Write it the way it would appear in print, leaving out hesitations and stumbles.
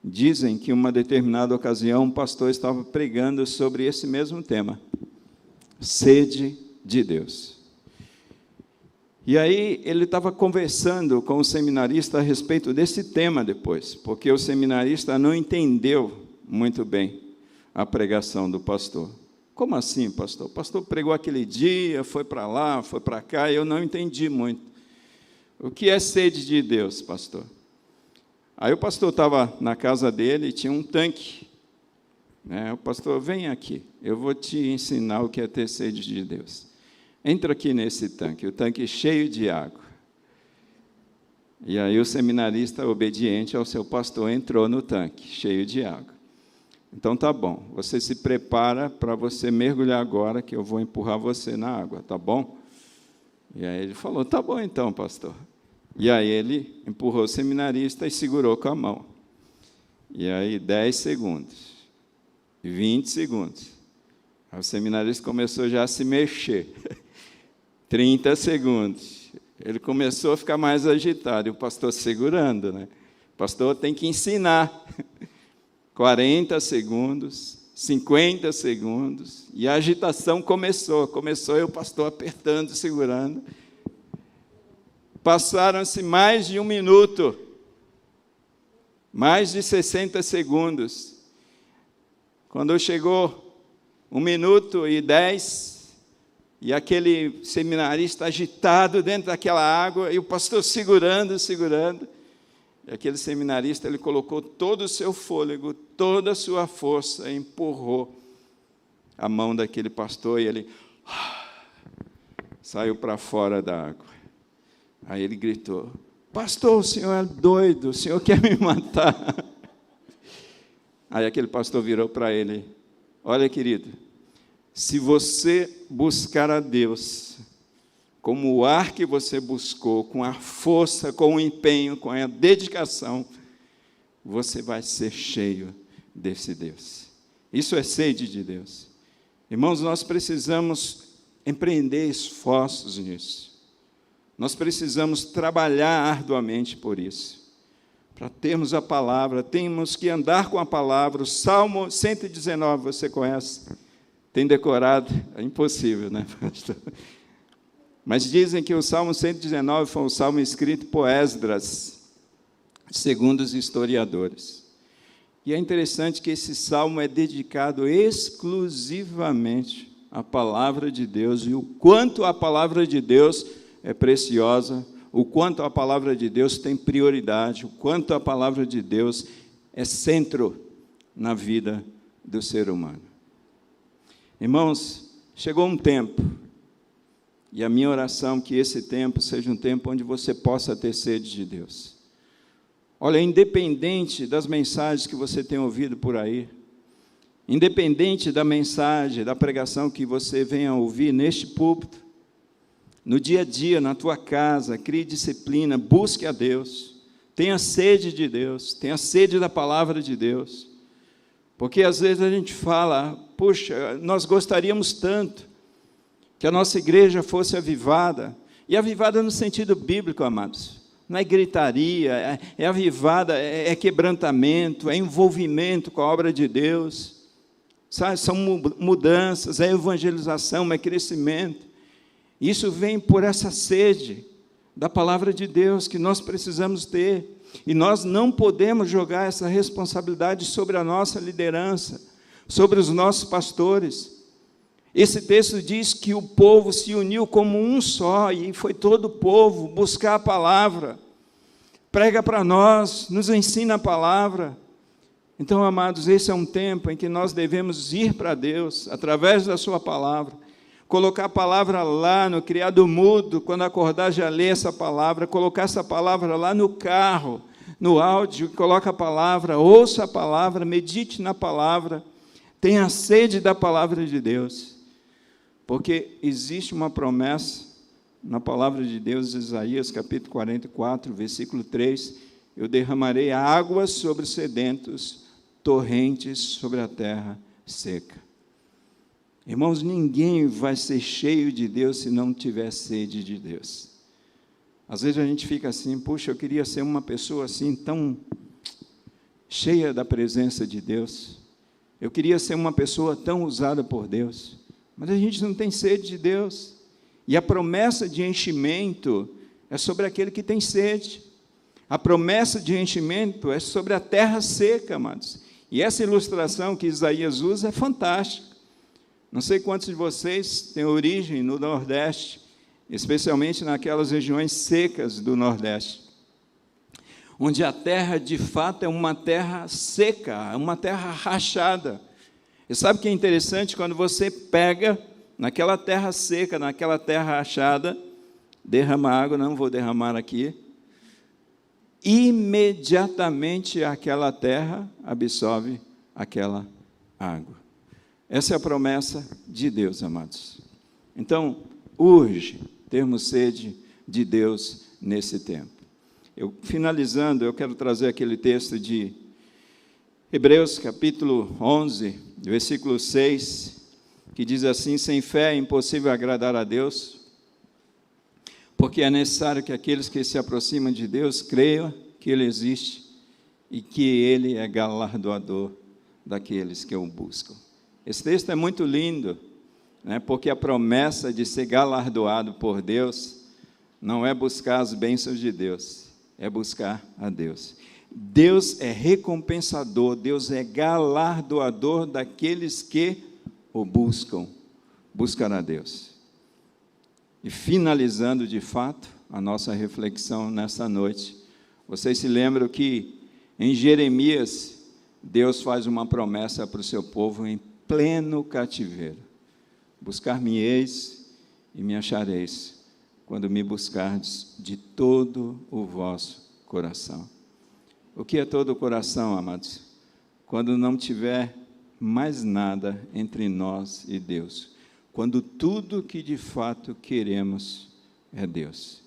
Dizem que, em uma determinada ocasião, um pastor estava pregando sobre esse mesmo tema, sede de Deus. E aí ele estava conversando com o seminarista a respeito desse tema depois, porque o seminarista não entendeu muito bem a pregação do pastor. Como assim, pastor? O pastor pregou aquele dia, foi para lá, foi para cá, e eu não entendi muito. O que é sede de Deus, pastor? Aí o pastor estava na casa dele e tinha um tanque. O pastor, vem aqui, eu vou te ensinar o que é ter sede de Deus. Entra aqui nesse tanque, o tanque cheio de água. E aí o seminarista, obediente ao seu pastor, entrou no tanque, cheio de água. Então, tá bom, você se prepara para você mergulhar agora, que eu vou empurrar você na água, tá bom? E aí ele falou, tá bom então, pastor. E aí ele empurrou o seminarista e segurou com a mão. E aí 10 segundos, 20 segundos. Aí o seminarista começou já a se mexer. 30 segundos. Ele começou a ficar mais agitado, e o pastor segurando, né? O pastor tem que ensinar. 40 segundos, 50 segundos, e a agitação começou e o pastor apertando, segurando. Passaram-se mais de 1 minuto, mais de 60 segundos. Quando chegou 1 minuto e 10, e aquele seminarista agitado dentro daquela água, e o pastor segurando, e aquele seminarista, ele colocou todo o seu fôlego, toda a sua força, e empurrou a mão daquele pastor, e ele saiu para fora da água. Aí ele gritou, pastor, o senhor é doido, o senhor quer me matar. Aí aquele pastor virou para ele, olha, querido, se você buscar a Deus, como o ar que você buscou, com a força, com o empenho, com a dedicação, você vai ser cheio desse Deus. Isso é sede de Deus. Irmãos, nós precisamos empreender esforços nisso. Nós precisamos trabalhar arduamente por isso. Para termos a palavra, temos que andar com a palavra. O Salmo 119, você conhece? Tem decorado? É impossível, né, pastor? Mas dizem que o Salmo 119 foi um salmo escrito por Esdras, segundo os historiadores. E é interessante que esse salmo é dedicado exclusivamente à palavra de Deus, e o quanto a palavra de Deus é preciosa, o quanto a palavra de Deus tem prioridade, o quanto a palavra de Deus é centro na vida do ser humano. Irmãos, chegou um tempo, e a minha oração é que esse tempo seja um tempo onde você possa ter sede de Deus. Olha, independente das mensagens que você tem ouvido por aí, independente da mensagem, da pregação que você venha ouvir neste púlpito, no dia a dia, na tua casa, crie disciplina, busque a Deus, tenha sede de Deus, tenha sede da palavra de Deus, porque às vezes a gente fala, puxa, nós gostaríamos tanto que a nossa igreja fosse avivada, e avivada no sentido bíblico, amados, não é gritaria, é avivada, é quebrantamento, é envolvimento com a obra de Deus, sabe? São mudanças, é evangelização, é crescimento. Isso vem por essa sede da palavra de Deus que nós precisamos ter, e nós não podemos jogar essa responsabilidade sobre a nossa liderança, sobre os nossos pastores. Esse texto diz que o povo se uniu como um só, e foi todo o povo buscar a palavra. Prega para nós, nos ensina a palavra. Então, amados, esse é um tempo em que nós devemos ir para Deus, através da sua palavra, colocar a palavra lá no criado mudo, quando acordar já lê essa palavra, colocar essa palavra lá no carro, no áudio, coloca a palavra, ouça a palavra, medite na palavra, tenha sede da palavra de Deus, porque existe uma promessa na palavra de Deus, Isaías capítulo 44, versículo 3, eu derramarei águas sobre os sedentos, torrentes sobre a terra seca. Irmãos, ninguém vai ser cheio de Deus se não tiver sede de Deus. Às vezes a gente fica assim, puxa, eu queria ser uma pessoa assim, tão cheia da presença de Deus. Eu queria ser uma pessoa tão usada por Deus, mas a gente não tem sede de Deus. E a promessa de enchimento é sobre aquele que tem sede. A promessa de enchimento é sobre a terra seca, amados. E essa ilustração que Isaías usa é fantástica. Não sei quantos de vocês têm origem no Nordeste, especialmente naquelas regiões secas do Nordeste, onde a terra, de fato, é uma terra seca, é uma terra rachada. E sabe o que é interessante? Quando você pega naquela terra seca, naquela terra rachada, derrama água, não vou derramar aqui, imediatamente aquela terra absorve aquela água. Essa é a promessa de Deus, amados. Então, urge termos sede de Deus nesse tempo. Finalizando, eu quero trazer aquele texto de Hebreus, capítulo 11, versículo 6, que diz assim: sem fé é impossível agradar a Deus, porque é necessário que aqueles que se aproximam de Deus creiam que Ele existe e que Ele é galardoador daqueles que o buscam. Esse texto é muito lindo, né, porque a promessa de ser galardoado por Deus não é buscar as bênçãos de Deus, é buscar a Deus. Deus é recompensador, Deus é galardoador daqueles que o buscam a Deus. E finalizando, de fato, a nossa reflexão nesta noite, vocês se lembram que em Jeremias, Deus faz uma promessa para o seu povo em pleno cativeiro: buscar-me-eis e me achareis, quando me buscardes de todo o vosso coração. O que é todo o coração, amados? Quando não tiver mais nada entre nós e Deus, quando tudo que de fato queremos é Deus.